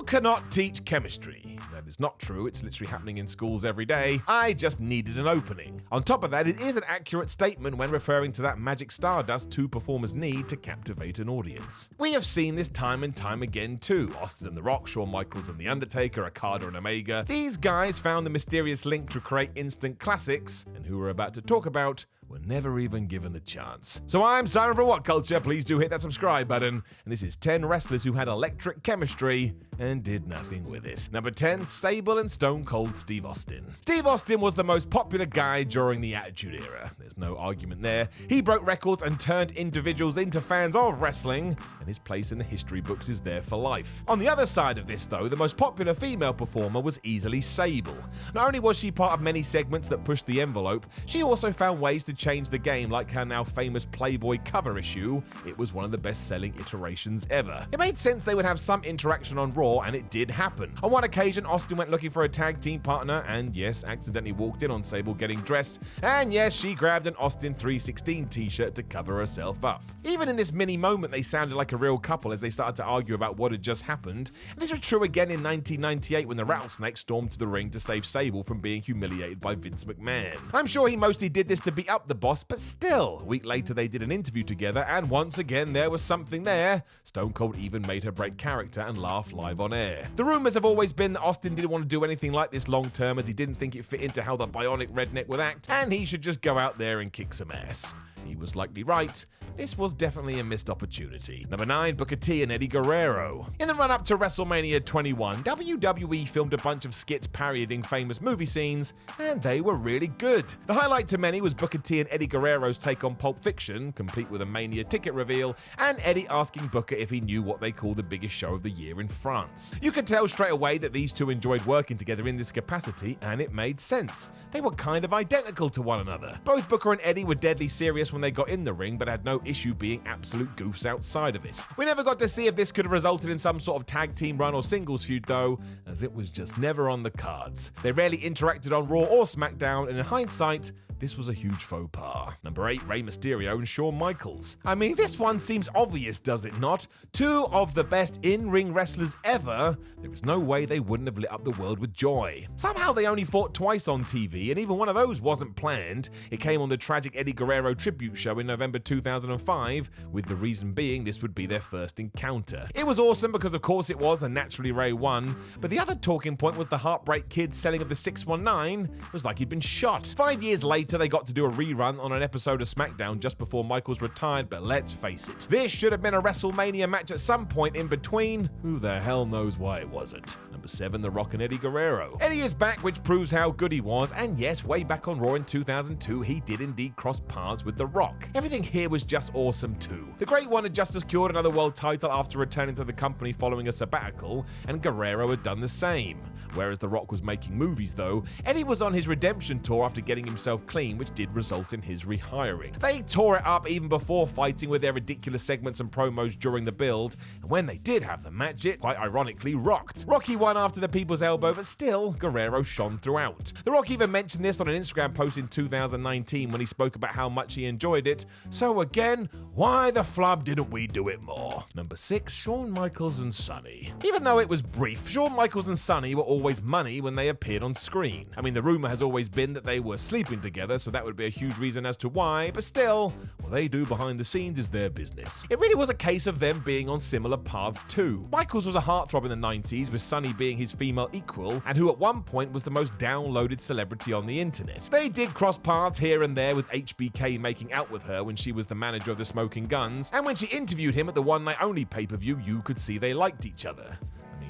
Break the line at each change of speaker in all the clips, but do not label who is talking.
cannot teach chemistry. That is not true, it's literally happening in schools every day. I just needed an opening. On top of that, it is an accurate statement when referring to that magic stardust two performers need to captivate an audience. We have seen this time and time again too. Austin and The Rock, Shawn Michaels and The Undertaker, Okada and Omega. These guys found the mysterious link to create instant classics, and who we're about to talk about were never even given the chance. So I'm Simon from What Culture, please do hit that subscribe button, and this is 10 wrestlers who had electric chemistry and did nothing with it. Number 10, Sable and Stone Cold Steve Austin. Steve Austin was the most popular guy during the Attitude Era. There's no argument there. He broke records and turned individuals into fans of wrestling, and his place in the history books is there for life. On the other side of this though, the most popular female performer was easily Sable. Not only was she part of many segments that pushed the envelope, she also found ways to change the game, like her now famous Playboy cover issue. It was one of the best-selling iterations ever. It made sense they would have some interaction on Raw, and it did happen. On one occasion, Austin went looking for a tag team partner, and yes, accidentally walked in on Sable getting dressed, and yes, she grabbed an Austin 316 t-shirt to cover herself up. Even in this mini moment, they sounded like a real couple as they started to argue about what had just happened, and this was true again in 1998 when the Rattlesnake stormed to the ring to save Sable from being humiliated by Vince McMahon. I'm sure he mostly did this to beat up the boss, but still, a week later they did an interview together, and once again there was something there. Stone Cold even made her break character and laugh live on air. The rumors have always been that Austin didn't want to do anything like this long term, as he didn't think it fit into how the bionic redneck would act, and he should just go out there and kick some ass. He was likely right. This was definitely a missed opportunity. Number 9, Booker T and Eddie Guerrero. In the run-up to WrestleMania 21, WWE filmed a bunch of skits parodying famous movie scenes, and they were really good. The highlight to many was Booker T and Eddie Guerrero's take on Pulp Fiction, complete with a Mania ticket reveal, and Eddie asking Booker if he knew what they call the biggest show of the year in France. You could tell straight away that these two enjoyed working together in this capacity, and it made sense. They were kind of identical to one another. Both Booker and Eddie were deadly serious when they got in the ring, but had no issue being absolute goofs outside of it. We never got to see if this could have resulted in some sort of tag team run or singles feud though, as it was just never on the cards. They rarely interacted on Raw or SmackDown, and in hindsight, this was a huge faux pas. Number 8, Rey Mysterio and Shawn Michaels. I mean, this one seems obvious, does it not? Two of the best in-ring wrestlers ever. There is no way they wouldn't have lit up the world with joy. Somehow they only fought twice on TV, and even one of those wasn't planned. It came on the tragic Eddie Guerrero tribute show in November 2005, with the reason being this would be their first encounter. It was awesome because of course it was, and naturally Rey won, but the other talking point was the Heartbreak Kid's selling of the 619. It was like he'd been shot. 5 years later, they got to do a rerun on an episode of SmackDown just before Michaels retired, but let's face it, this should have been a WrestleMania match at some point in between. Who the hell knows why it wasn't? Number 7, The Rock and Eddie Guerrero. Eddie is back, which proves how good he was, and yes, way back on Raw in 2002, he did indeed cross paths with The Rock. Everything here was just awesome too. The Great One had just secured another world title after returning to the company following a sabbatical, and Guerrero had done the same. Whereas The Rock was making movies though, Eddie was on his redemption tour after getting himself clean, which did result in his rehiring. They tore it up even before fighting with their ridiculous segments and promos during the build, and when they did have the match, it quite ironically rocked. Rocky won after the people's elbow, but still, Guerrero shone throughout. The Rock even mentioned this on an Instagram post in 2019 when he spoke about how much he enjoyed it, so again, why the flub didn't we do it more? Number 6, Shawn Michaels and Sonny. Even though it was brief, Shawn Michaels and Sonny were always money when they appeared on screen. I mean, the rumor has always been that they were sleeping together, so that would be a huge reason as to why, but still, what they do behind the scenes is their business. It really was a case of them being on similar paths too. Michaels was a heartthrob in the 90s, with Sonny being his female equal, and who at one point was the most downloaded celebrity on the internet. They did cross paths here and there, with HBK making out with her when she was the manager of the Smoking Guns, and when she interviewed him at the One Night Only pay-per-view, you could see they liked each other.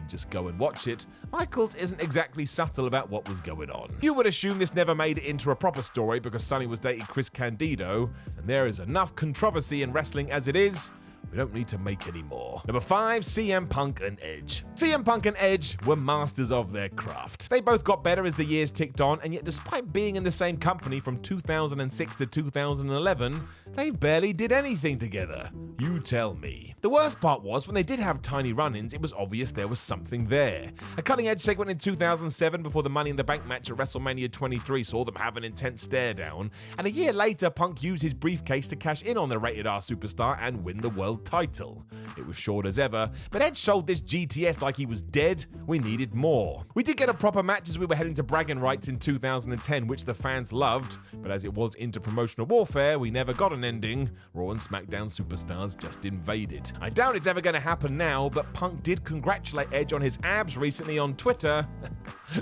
Just go and watch it. Michaels isn't exactly subtle about what was going on. You would assume this never made it into a proper story because Sonny was dating Chris Candido, and there is enough controversy in wrestling as it is. We don't need to make any more. Number 5, CM Punk and Edge. CM Punk and Edge were masters of their craft. They both got better as the years ticked on, and yet despite being in the same company from 2006 to 2011, they barely did anything together. You tell me. The worst part was, when they did have tiny run-ins, it was obvious there was something there. A cutting-edge segment in 2007 before the Money in the Bank match at WrestleMania 23 saw them have an intense stare-down, and a year later, Punk used his briefcase to cash in on the Rated R superstar and win the World World title. It was short as ever, but Edge sold this GTS like he was dead. We needed more. We did get a proper match as we were heading to bragging rights in 2010, which the fans loved, but as it was interpromotional warfare, we never got an ending. Raw and SmackDown superstars just invaded. I doubt it's ever going to happen now, but Punk did congratulate Edge on his abs recently on Twitter,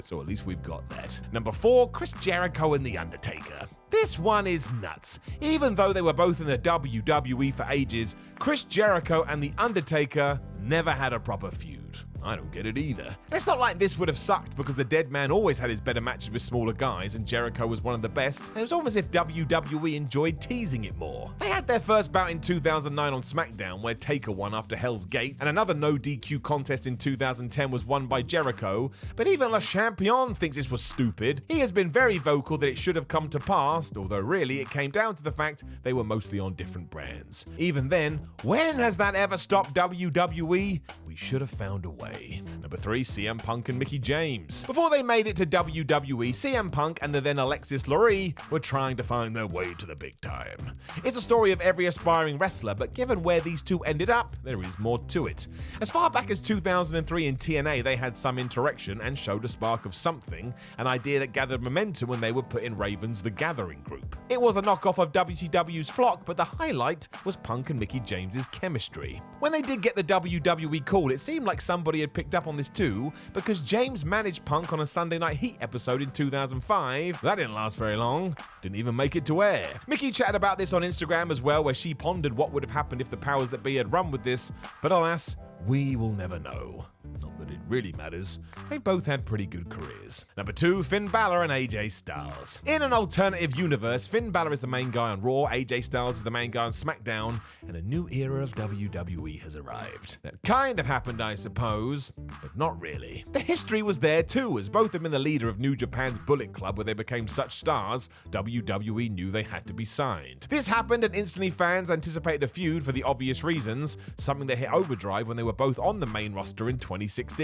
so at least we've got that. Number 4, Chris Jericho and The Undertaker. This one is nuts. Even though they were both in the WWE for ages, Chris Jericho and The Undertaker never had a proper feud. I don't get it either. And it's not like this would have sucked because the dead man always had his better matches with smaller guys and Jericho was one of the best. It was almost as if WWE enjoyed teasing it more. They had their first bout in 2009 on SmackDown where Taker won after Hell's Gate, and another no DQ contest in 2010 was won by Jericho, but even Le Champion thinks this was stupid. He has been very vocal that it should have come to pass, although really it came down to the fact they were mostly on different brands. Even then, when has that ever stopped WWE? We should have found a way. Number 3, CM Punk and Mickie James. Before they made it to WWE, CM Punk and the then Alexis Lurie were trying to find their way to the big time. It's a story of every aspiring wrestler, but given where these two ended up, there is more to it. As far back as 2003 in TNA, they had some interaction and showed a spark of something, an idea that gathered momentum when they were put in Raven's The Gathering group. It was a knockoff of WCW's Flock, but the highlight was Punk and Mickie James's chemistry. When they did get the WWE call, it seemed like somebody had picked up on this too, because James managed Punk on a Sunday Night Heat episode in 2005. That didn't last very long. Didn't even make it to air. Mickie chatted about this on Instagram as well, where she pondered what would have happened if the powers that be had run with this, but alas, we will never know. Not that it really matters. They both had pretty good careers. Number 2, Finn Balor and AJ Styles. In an alternative universe, Finn Balor is the main guy on Raw, AJ Styles is the main guy on SmackDown, and a new era of WWE has arrived. That kind of happened, I suppose, but not really. The history was there too, as both have been the leader of New Japan's Bullet Club where they became such stars, WWE knew they had to be signed. This happened and instantly fans anticipated a feud for the obvious reasons, something that hit overdrive when they were both on the main roster in 2016.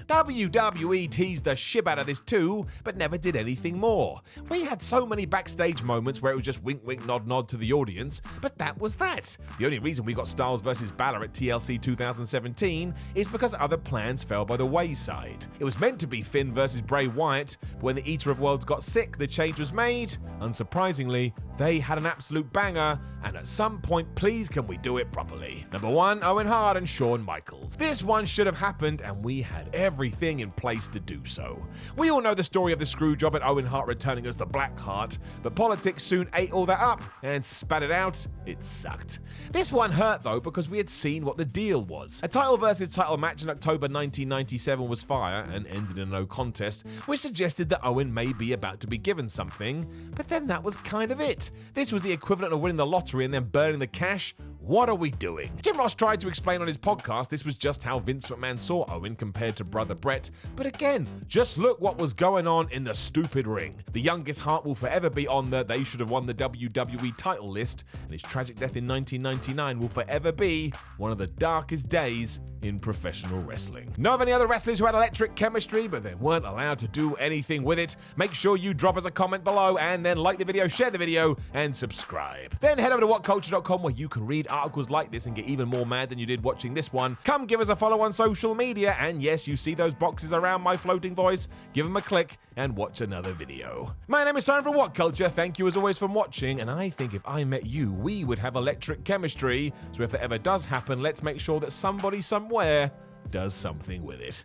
WWE teased the shit out of this too, but never did anything more. We had so many backstage moments where it was just wink wink nod nod to the audience, but that was that. The only reason we got Styles vs Balor at TLC 2017 is because other plans fell by the wayside. It was meant to be Finn vs Bray Wyatt, but when the Eater of Worlds got sick, the change was made. Unsurprisingly, they had an absolute banger, and at some point, please can we do it properly? Number 1, Owen Hart and Shawn Michaels. This one should have happened, and we had everything in place to do so. We all know the story of the screw job and Owen Hart returning as the Black Heart, but politics soon ate all that up and spat it out. It sucked. This one hurt though because we had seen what the deal was. A title versus title match in October 1997 was fire and ended in a no contest, which suggested that Owen may be about to be given something, but then that was kind of it. This was the equivalent of winning the lottery and then burning the cash. What are we doing? Jim Ross tried to explain on his podcast this was just how Vince McMahon saw Owen compared to brother Brett, but again, just look what was going on in the stupid ring. The youngest Hart will forever be on the they should have won the WWE title list, and his tragic death in 1999 will forever be one of the darkest days in professional wrestling. Know of any other wrestlers who had electric chemistry but then weren't allowed to do anything with it? Make sure you drop us a comment below and then like the video, share the video, and subscribe. Then head over to whatculture.com where you can read articles like this and get even more mad than you did watching this one. Come give us a follow on social media, and yes, you see those boxes around my floating voice, give them a click and watch another video. My name is Simon from What Culture. Thank you as always for watching, and I think if I met you, we would have electric chemistry. So if that ever does happen, let's make sure that somebody somewhere does something with it.